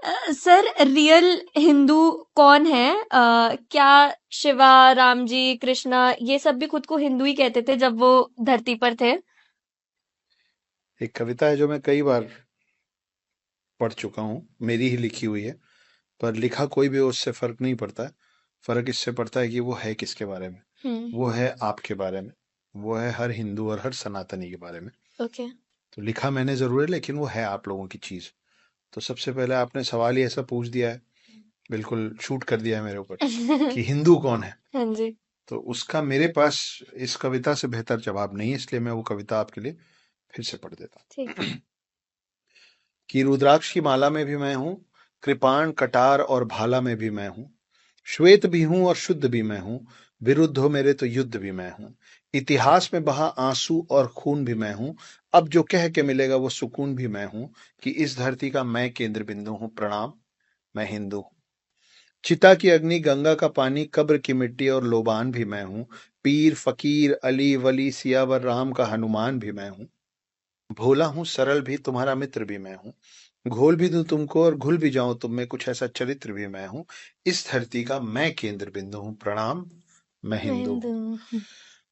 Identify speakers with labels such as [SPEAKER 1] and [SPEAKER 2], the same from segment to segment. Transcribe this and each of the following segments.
[SPEAKER 1] Sir, real Hindu कौन है? क्या शिवा, राम जी, कृष्णा ये सब भी खुद को हिंदू ही कहते थे जब वो धरती पर थे?
[SPEAKER 2] एक कविता है जो मैं कई बार पढ़ चुका हूँ, मेरी ही लिखी हुई है, पर लिखा कोई भी हो उससे फर्क नहीं पड़ता है। फर्क इससे पड़ता है कि वो है किसके बारे में।
[SPEAKER 1] हम्म।
[SPEAKER 2] वो है आपके बारे में, वो है हर हिंदू और हर सनातनी के बारे में।
[SPEAKER 1] ओके।
[SPEAKER 2] तो लिखा मैंने जरूर है, लेकिन वो है आप लोगों की चीज। तो सबसे पहले आपने सवाल ही ऐसा पूछ दिया है, बिल्कुल शूट कर दिया है मेरे ऊपर, कि हिंदू कौन है।
[SPEAKER 1] हाँ जी।
[SPEAKER 2] तो उसका मेरे पास इस कविता से बेहतर जवाब नहीं है, इसलिए मैं वो कविता आपके लिए फिर से पढ़ देता
[SPEAKER 1] ठीक है।
[SPEAKER 2] हूँ। कि रुद्राक्ष की माला में भी मैं हूँ, कृपाण कटार और भाला में भी मैं हूँ, श्वेत भी हूँ और शुद्ध भी मैं हूँ, विरुद्ध हो मेरे तो युद्ध भी मैं हूँ, इतिहास में बहा आंसू और खून भी मैं हूँ, अब जो कह के मिलेगा वो सुकून भी मैं हूँ, कि इस धरती का मैं केंद्र बिंदु हूँ, प्रणाम मैं हिंदू हूँ। चिता की अग्नि, गंगा का पानी, कब्र की मिट्टी और लोबान भी मैं हूँ, पीर फकीर अली वली सियावर राम का हनुमान भी मैं हूँ, भोला हूँ सरल भी तुम्हारा मित्र भी मैं हूँ, घोल भी दूं तुमको और घुल भी जाऊं तुम में, कुछ ऐसा चरित्र भी मैं हूँ, इस धरती का मैं केंद्र बिंदु हूँ, प्रणाम मैं
[SPEAKER 1] मैं
[SPEAKER 2] हिंदू
[SPEAKER 1] हिंदू
[SPEAKER 2] हूँ।
[SPEAKER 1] हूँ।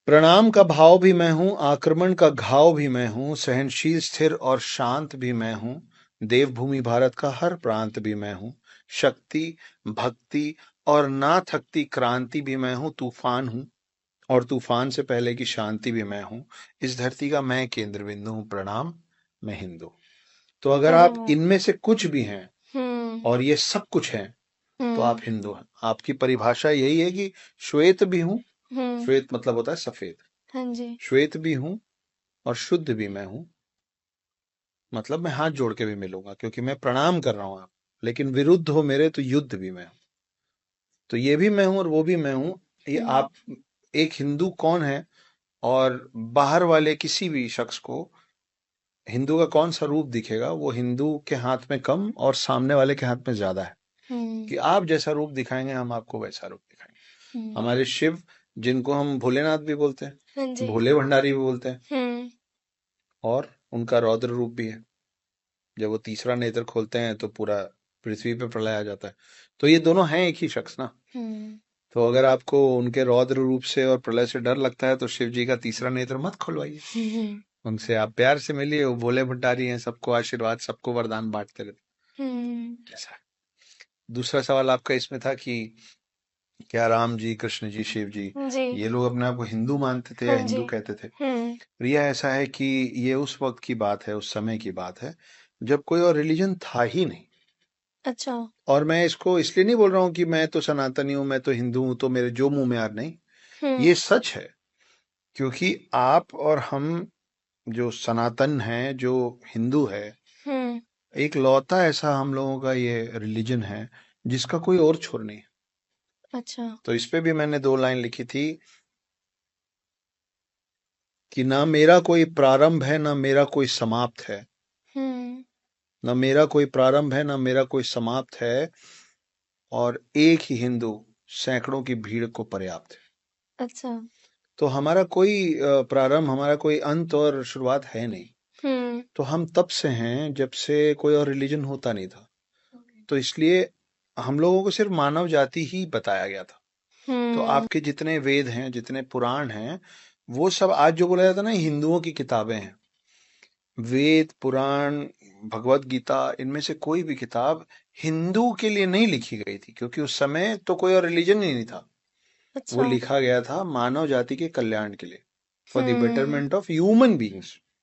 [SPEAKER 2] प्रणाम का भाव भी मैं हूँ, आक्रमण का घाव भी मैं हूँ, सहनशील स्थिर और शांत भी मैं हूँ, देवभूमि भारत का हर प्रांत भी मैं हूँ, शक्ति भक्ति और ना थकती क्रांति भी मैं हूँ, तूफान हूँ और तूफान से पहले की शांति भी मैं हूँ, इस धरती का मैं केंद्र बिंदु हूँ, प्रणाम मैं हिंदू। तो अगर
[SPEAKER 1] अरे
[SPEAKER 2] आप
[SPEAKER 1] वाह।
[SPEAKER 2] इनमें से कुछ भी हैं
[SPEAKER 1] हम्म।
[SPEAKER 2] और ये सब कुछ हैं, तो आप
[SPEAKER 1] हम्म।
[SPEAKER 2] हिंदू हैं। आपकी परिभाषा यही है कि श्वेत भी हूँ,
[SPEAKER 1] हम्म।
[SPEAKER 2] श्वेत मतलब होता है सफेद,
[SPEAKER 1] हाँ जी।
[SPEAKER 2] श्वेत भी हूँ और शुद्ध भी मैं हूँ, मतलब मैं हाथ जोड़ के भी मिलूंगा क्योंकि मैं प्रणाम कर रहा हूँ आप, लेकिन विरुद्ध हो मेरे तो युद्ध भी मैं हूँ। तो ये भी मैं हूँ और वो भी मैं हूँ। ये
[SPEAKER 1] हम्म।
[SPEAKER 2] आप, एक हिंदू कौन है, और बाहर वाले किसी भी शख्स को हिंदू का कौन सा रूप दिखेगा, वो हिंदू के हाथ में कम और सामने वाले के हाथ में ज्यादा है।
[SPEAKER 1] हम्म।
[SPEAKER 2] कि आप जैसा रूप दिखाएंगे हम आपको वैसा रूप दिखाएंगे।
[SPEAKER 1] हम्म।
[SPEAKER 2] हमारे शिव, जिनको हम भोलेनाथ भी बोलते हैं,
[SPEAKER 1] हाँ जी।
[SPEAKER 2] भोले भंडारी भी बोलते हैं,
[SPEAKER 1] हम्म।
[SPEAKER 2] और उनका रौद्र रूप भी है। जब वो तीसरा नेत्र खोलते हैं तो पूरा पृथ्वी पे प्रलय आ जाता है। तो ये दोनों हैं एक ही शख्स ना।
[SPEAKER 1] हम्म।
[SPEAKER 2] तो अगर आपको उनके रौद्र रूप से और प्रलय से डर लगता है तो शिव जी का तीसरा नेत्र मत खुलवाइए,
[SPEAKER 1] हम्म।
[SPEAKER 2] उनसे आप प्यार से मिलिए। वो भोले भंडारी हैं, सबको आशीर्वाद, सबको वरदान बांटते
[SPEAKER 1] हम्म।
[SPEAKER 2] रहते। ऐसा। दूसरा सवाल आपका इसमें था कि क्या राम जी, कृष्ण जी, शिव जी,
[SPEAKER 1] जी।
[SPEAKER 2] ये लोग अपने आप को हिंदू मानते थे या
[SPEAKER 1] हाँ जी।
[SPEAKER 2] हिंदू कहते थे।
[SPEAKER 1] हम्म।
[SPEAKER 2] रिया, ऐसा है कि ये उस वक्त की बात है, उस समय की बात है जब कोई और रिलीजन था ही नहीं।
[SPEAKER 1] अच्छा।
[SPEAKER 2] और मैं इसको इसलिए नहीं बोल रहा हूँ कि मैं तो सनातनी हूँ, मैं तो हिंदू हूँ, तो मेरे जो मुंह में आ रहा, नहीं।
[SPEAKER 1] हम्म।
[SPEAKER 2] ये सच है, क्योंकि आप और हम जो सनातन हैं, जो हिंदू है,
[SPEAKER 1] हम्म।
[SPEAKER 2] एक लौता ऐसा हम लोगों का ये रिलीजन है जिसका कोई और छोर नहीं है।
[SPEAKER 1] अच्छा।
[SPEAKER 2] तो इस पे भी मैंने 2 लाइन लिखी थी कि ना मेरा कोई प्रारंभ है, ना मेरा कोई समाप्त है,
[SPEAKER 1] हम्म।
[SPEAKER 2] ना मेरा कोई प्रारंभ है, ना मेरा कोई समाप्त है, और एक ही हिंदू सैकड़ों की भीड़ को पर्याप्त है।
[SPEAKER 1] अच्छा।
[SPEAKER 2] तो हमारा कोई प्रारंभ, हमारा कोई अंत और शुरुआत है नहीं।
[SPEAKER 1] हम्म।
[SPEAKER 2] तो हम तब से हैं जब से कोई और रिलीजन होता नहीं था। तो इसलिए हम लोगों को सिर्फ मानव जाति ही बताया गया था। तो
[SPEAKER 1] हम्म।
[SPEAKER 2] आपके जितने वेद हैं, जितने पुराण हैं, वो सब आज जो बोला जाता है ना हिंदुओं की किताबें हैं। वेद पुराण, भगवत गीता, इनमें से कोई भी किताब हिंदू के लिए नहीं लिखी गई थी, क्योंकि उस समय तो कोई और रिलीजन ही नहीं था। वो
[SPEAKER 1] अच्छा।
[SPEAKER 2] लिखा गया था मानव जाति के कल्याण के लिए, for the
[SPEAKER 1] hmm.
[SPEAKER 2] Betterment of human beings.